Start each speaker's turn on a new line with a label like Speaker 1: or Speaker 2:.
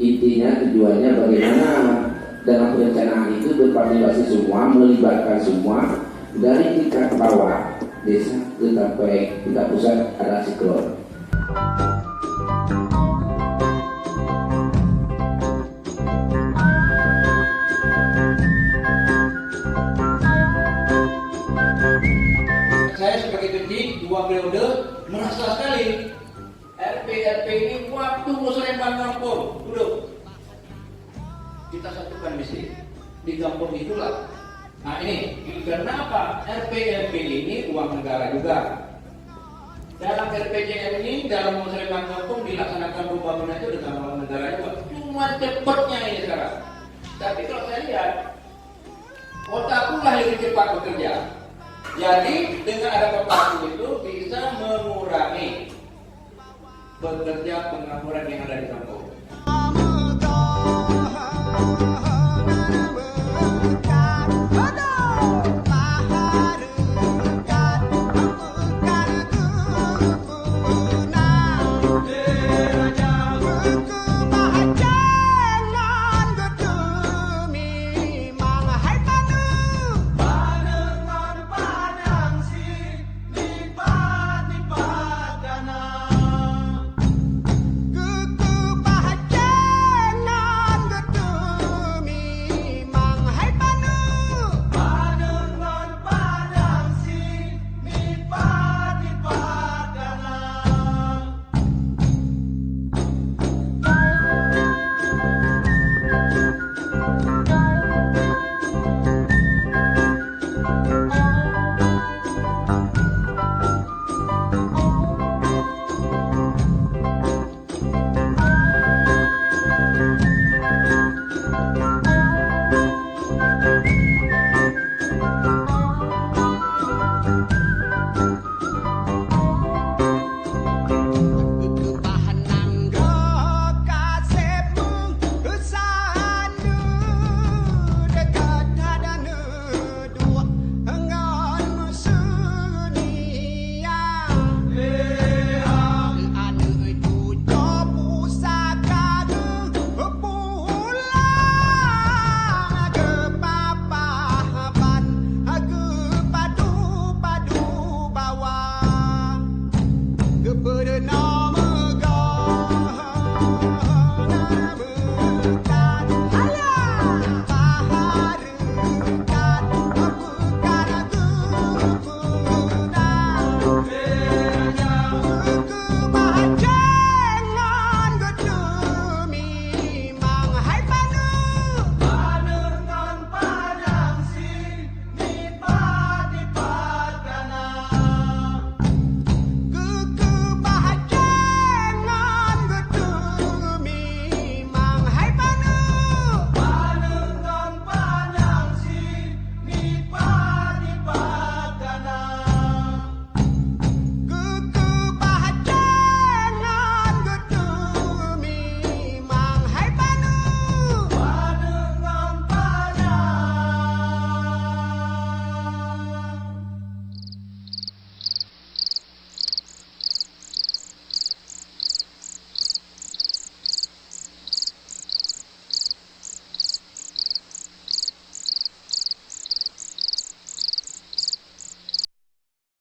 Speaker 1: Intinya tujuannya bagaimana dalam perencanaan itu berpartisipasi semua, melibatkan semua dari tingkat bawah desa sampai tingkat pusat ada sinkron.
Speaker 2: Saya sebagai ketik 2 periode merasa sekali RP ini waktu musyawarah kampung duduk kita satukan misi di kampung itulah. Nah ini karena apa? RP ini uang negara juga. Dalam RPJM ini dalam musyawarah kampung dilaksanakan pembangunan itu dengan uang negara juga. Cuma cepatnya ini sekarang. Tapi kalau saya lihat otakku lah yang cepat bekerja. Jadi dengan ada otakku itu bisa mengurangi bekerja pengangguran yang ada di kampung.